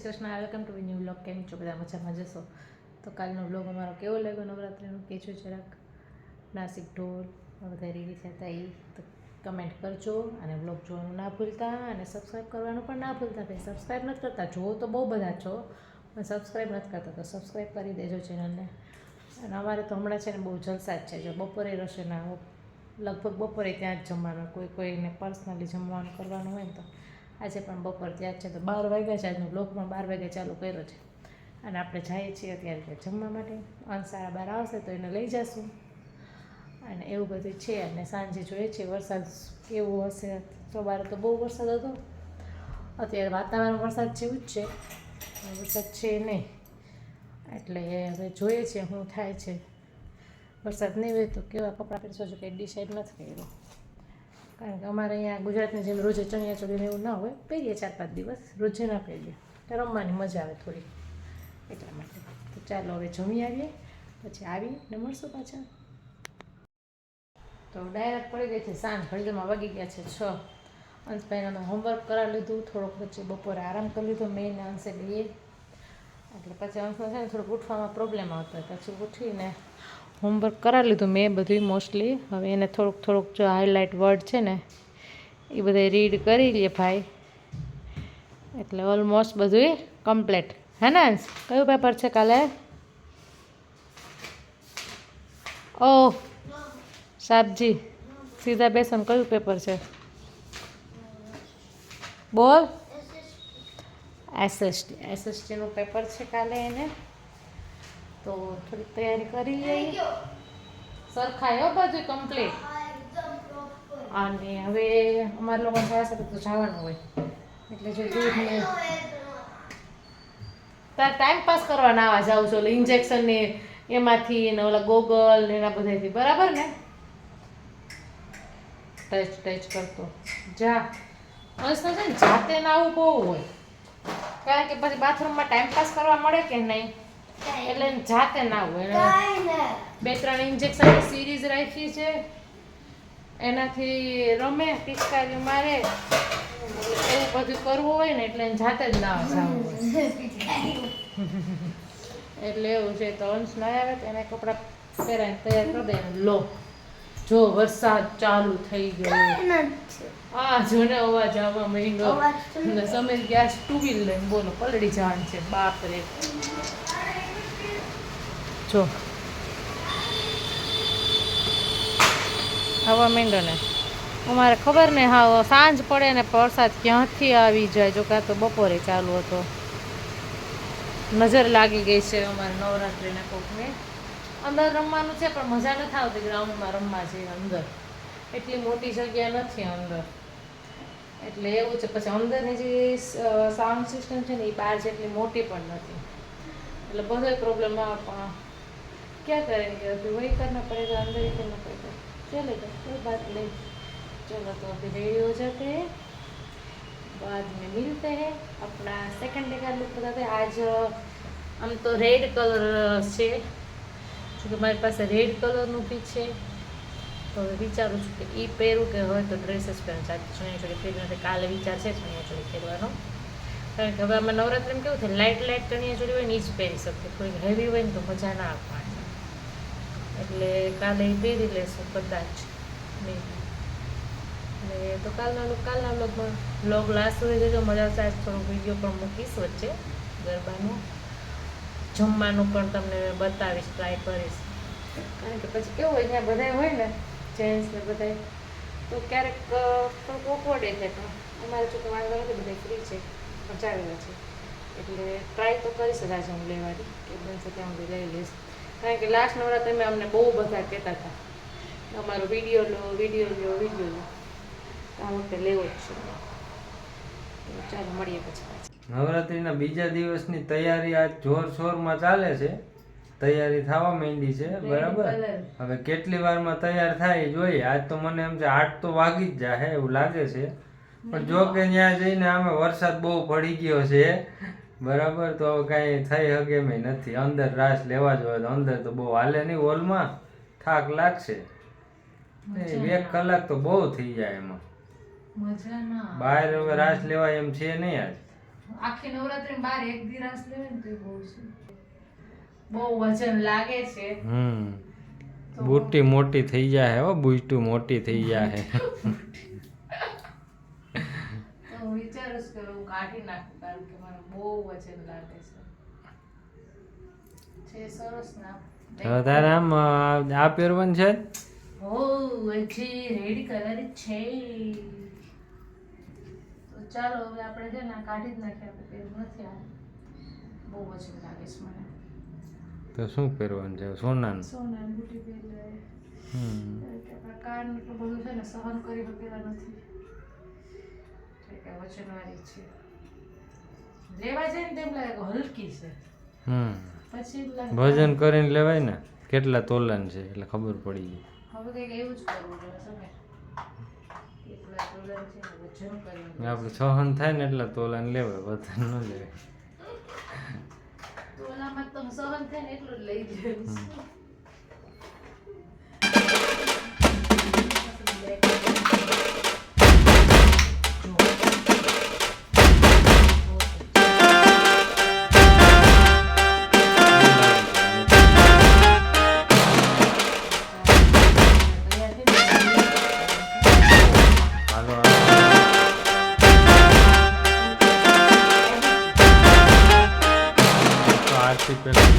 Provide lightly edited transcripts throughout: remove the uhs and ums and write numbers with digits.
Krishna, welcome to new vlog. કેમ છો બધા? મજામાં જશો? તો કાલનો વ્લોગ અમારો કેવો લાગ્યો નવરાત્રિનો કહેજો જરાક. નાસિક ઢોલ બધા રેડી થયા એ તો કમેન્ટ કરજો અને વ્લોગ જોવાનું ના ભૂલતા અને સબસ્ક્રાઈબ કરવાનું પણ ના ભૂલતા. ભાઈ સબસ્ક્રાઈબ નથી કરતા, જો તો બહુ બધા છો પણ સબસ્ક્રાઈબ નથી કરતા, તો સબસ્ક્રાઈબ કરી દેજો ચેનલને. અને અમારે તો હમણાં છે ને બહુ જલસા જ છે. જો બપોરે રશે ના લગભગ બપોરે ત્યાં જ જમવાનું, કોઈને પર્સનલી જમવાનું કરવાનું હોય ને તો આજે પણ બપોર ત્યાં જ છે. તો 12 વાગ્યા છે, આજનો બ્લોગ પણ 12 વાગ્યા ચાલુ કર્યો છે. અને આપણે જઈએ છીએ અત્યારે જમવા માટે. 11:30 આવશે તો એને લઈ જશું અને એવું બધું છે. અને સાંજે જોઈએ છીએ વરસાદ કેવો હશે. સવારે તો બહુ વરસાદ હતો, અત્યારે વાતાવરણ વરસાદ જેવું જ છે, વરસાદ છે નહીં. એટલે હવે જોઈએ છીએ શું થાય છે. વરસાદ નહીં હોય તો કેવા કપડાં પહેરશો, જો કંઈ ડિસાઈડ નથી કર્યો. કારણ કે અમારે અહીંયા ગુજરાતની જેમ રોજે ચણિયા ચોળીને એવું ના હોય, પહેરીએ 4-5 દિવસ, રોજે ના પહેરીએ. રમવાની મજા આવે થોડી, એટલા માટે. તો ચાલો હવે જમી આવીએ, પછી આવીને મળશું પાછા. તો ડાયરેક્ટ પડી ગઈ છે સાંજ, ઘડીમાં વાગી ગયા છે 6. અંશભાઈને અમે હોમવર્ક કરાવી લીધું, થોડોક પછી બપોરે આરામ કરી લીધો મેં ને અંશે બેએ. એટલે પછી અંશમાં છે ને થોડુંક ઉઠવામાં પ્રોબ્લેમ આવતો હોય, પછી ઉઠીને હોમવર્ક કરાવી લીધું મેં બધું મોસ્ટલી. હવે એને થોડુંક જો હાઇલાઇટ વર્ડ છે ને એ બધા રીડ કરી લે ભાઈ, એટલે ઓલમોસ્ટ બધું કમ્પ્લીટ. હે ને અંશ? કયું પેપર છે કાલે? ઓહ સાબજી, સીધા બેસન કયું પેપર છે? બોલ. એસએસટીનું પેપર છે કાલે એને, તો થોડીક તૈયારી કરી લઈએ. સરખાયો બધું કમ્પ્લીટ. અને હવે અમારા લોકો સાથે તો જવાનું હોય, એટલે જો દૂધ ને તાર ટાઈમ પાસ કરવાના આવા જાઉં છો, ઇન્જેક્શન ને એમાંથી ને ઓલા ગોગલ ને એના બધાથી, બરાબર ને? ટચ કરતો જા. અંશ છે ને જાતે ના આવું બહુ હોય, કારણ કે પછી બાથરૂમમાં ટાઈમ પાસ કરવા મળે કે નહીં, એટલે જાતે ના હોય. 2-3 ઇન્જેક્શન સિરીઝ રાખી છે, એનાથી રમે, પિચકારી મારે, એવું બધું કરવું હોય ને એટલે જાતે જ ના જવું હોય. એટલે એવું છે. તો અંશ ના આવે તો એને કપડાં પહેરાવીને તૈયાર કરી દે. લો જો વરસાદ ચાલુ થઈ ગયો. હા જો ને અવાજ આવવા માંડ્યો. સમીર ગેસ 2 વ્હીલ લઈને, બોલો પલળી જવાનું છે. બાપ રે, જો આવવા માંડ્યો ને. અમારે ખબર ને, હા સાંજ પડે ને વરસાદ ક્યાંથી આવી જાય. જો કાં તો બપોરે ચાલુ હતો. નજર લાગી ગઈ છે અમારે નવરાત્રિના કોકને. અંદર રમવાનું છે પણ મજા નથી આવતી ગ્રાઉન્ડમાં રમવા છે. અંદર એટલી મોટી જગ્યા નથી અંદર, એટલે એવું છે. પછી અંદરની જે સાઉન્ડ સિસ્ટમ છે ને એ બહાર જેટલી મોટી પણ નથી, એટલે બધો પ્રોબ્લેમ આવે. પણ ક્યાં કરેંગે, અભી વही करना पड़ेगा, अंदर ही करना पड़ेगा. चलेगा, कोई बात नहीं. चलो तो अभी रेडी हो जाते हैं, बाद में मिलते हैं. अपना सेकंड डे का लुक बताते हैं. आज हम तो रेड कलर છે, કે મારી પાસે રેડ કલરનું બી છે, તો હવે વિચારું છું કે એ પહેરું કે હોય તો ડ્રેસ જ પહેરું. ચણિયા ચોળી પહેરી નથી. કાલે વિચાર છે ચણિયા ચોળી પહેરવાનો, કારણ કે હવે અમે નવરાત્રિમાં કેવું થાય, લાઇટ ચણિયા ચોળી હોય ને એ જ પહેરી શકીએ. થોડીક હેવી હોય ને તો મજા ના આવે, એટલે કાલે એ પહેરી લેશું કદાચ. અને તો કાલના વ્લોગ લાસ્ટ સુધી જોજો, મજા આવશે. આજ થોડું વિડીયો પણ મૂકીશ વચ્ચે, ગરબાનું જમવાનું પણ તમને બતાવીશ, ટ્રાય કરીશ. કારણ કે પછી કેવું હોય, ત્યાં બધા હોય ને જેન્ટ્સ ને બધા, તો ક્યારેક થોડુંક ઓકવર્ડ થાય. પણ અમારે જો તો વાંધો નથી, બધા ફ્રી છે, મચાવેલા છે. એટલે ટ્રાય તો કરીશ જ આજે હું લેવાની, કે બનશે ત્યાં હું લઈ લઈશ. કારણ કે લાસ્ટ નવરાત્રિમાં અમને બહુ બધા કહેતા હતા અમારો વિડીયો લો. આ વખતે લેવો જ છે. ચાલો મળીએ પછી. નવરાત્રીના બીજા દિવસની તૈયારી આજ જોરશોરમાં ચાલે છે. તૈયારી થવા માંડી છે, બરાબર. હવે કેટલી વારમાં તૈયાર થાય જોઈએ. આજ તો મને એમ છે 8 તો વાગી જ જાય એવું લાગે છે. પણ જો કે ત્યાં જઈને આમે વરસાદ બહુ પડી ગયો છે, બરાબર. તો કાંઈ થઈ શકે એમ નથી. અંદર રાસ લેવા જ હોય તો અંદર તો બહુ હાલે નહીં, હોલમાં થાક લાગશે. 1 કલાક તો બહુ થઈ જાય એમાં. બહાર હવે રાસ લેવાય એમ છે નહીં આજ. આખી નવરાત્રી બાર એક દિવસ લેવે ને તો બહુ છે, બહુ વજન લાગે છે. બુટ્ટી મોટી થઈ જાય હો, બુટ્ટી મોટી થઈ જાય. તો હું વિચારું છું કે હું કાઢી નાખું, કારણ કે મને બહુ વજન લાગે છે સરસ ના. હવે તારે આમ આ પહેરવાનું છે? ઓ હજી રેડ કલર છે. તો ચાલો હવે આપણે છે ને કાઢી જ નાખીએ, આપણે પહેરવું નથી. આ બહુ વજન લાગે છે મને. તો શું પહેરવાનું છે? સોનાનું? સોનાની બુટી પહેરી લે. આપણા કાન એટલું બધું છે ને સહન કરી શકેલા નથી, એટલે વજનવાળી છે. લેવા જાય ને તેમ લાગે કે હલકી છે, પછી વજન કરીને લેવાય ને કેટલા તોલાન છે એટલે ખબર પડી જાય. હવે કંઈક એવું જ કરવું જોઈએ છે ને, કેટલા તોલાન છે ને વજન કરીને. આપણે સહન થાય ને એટલા તોલાન લેવાય, વજન ન લેવાય. તોલામાં તો સહન થાય ને એટલું જ લઈ જાય. આરતી પહેલા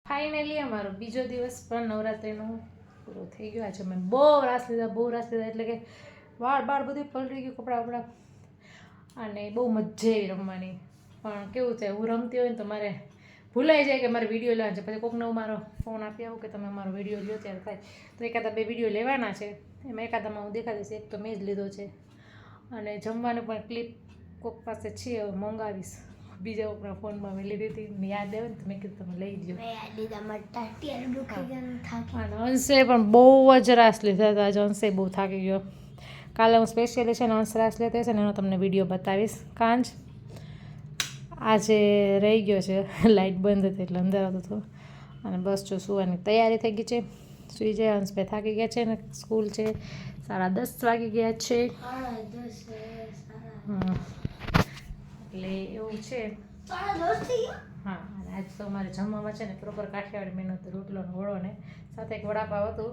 ફાઇનલી અમારો બીજો દિવસ પણ નવરાત્રિનો પૂરો થઈ ગયો. આજે મેં બહુ રાસ લીધા, એટલે કે બાળ બધું પલળી ગયું, કપડાં બપડા, અને બહુ મજા આવી રમવાની. પણ કેવું છે, હું રમતી હોય ને તો મારે ભૂલાઈ જાય કે મારે વિડીયો લેવાનો છે. પછી કોકને હું મારો ફોન આપી આવું કે તમે મારો વિડીયો લ્યો, ત્યારે થાય. તો એકાદા 2 વિડીયો લેવાના છે, એમાં એકાદામાં હું દેખાડીશ. એક તો મેં જ લીધો છે, અને જમવાનું પણ ક્લિપ કોક પાસે છે, હવે મંગાવીશ. બીજા કોકના ફોનમાં મેં લીધી હતી, યાદ આવે ને તો મેં કીધું તમે લઈ લો. અને અંશે પણ બહુ જ રાસ લીધા હતા. આજે અંશે બહુ થાકી ગયો. કાલે હું સ્પેશિયલી છે ને અંશ રાસ લેતો છે ને એનો તમને વિડીયો બતાવીશ. કાંજ આજે રહી ગયો છે, લાઇટ બંધ હતી એટલે અંધારો હતો. અને બસ જો સુવાની તૈયારી થઈ ગઈ છે, સુઈ જાય. અંશભાઈ થાકી ગયા છે ને સ્કૂલ છે, 10:30 વાગી ગયા છે. એટલે એવું છે. હા, અને આજ તો અમારે જમવામાં છે ને પ્રોપર કાઠિયાવાડી મેનુ હતું. રોટલો ને ઓળો ને સાથે એક વડાપાવ હતું,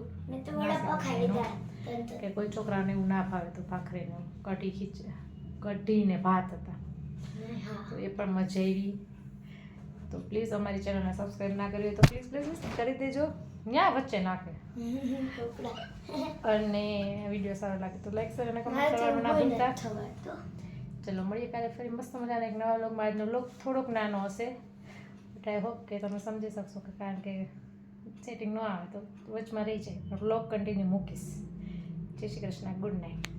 કે કોઈ છોકરાને એવું ના ભાવે તો ભાખરીને કઢી ને ભાત હતા, તો એ પણ મજા આવી. તો પ્લીઝ અમારી ચેનલને સબસ્ક્રાઈબ ના કરી હોય તો પ્લીઝ કરી દેજો. ત્યાં વચ્ચે નાખે. અને વિડીયો સારો લાગે તો લાઈક શેર અને કમેન્ટ કરવાનું ના ભૂલતા. ચલો મળીએ કાલે ફરી મસ્ત મજાના એક નવા વ્લોગમાં. આજનો વ્લોગ થોડોક નાનો હશે, બટ આઈ હોપ કે તમે સમજી શકશો, કે કારણ કે સેટિંગ ન આવે તો વચમાં રહી જાય. વ્લોગ કન્ટિન્યુ મૂકીશ. જય શ્રી કૃષ્ણ, ગુડ નાઇટ.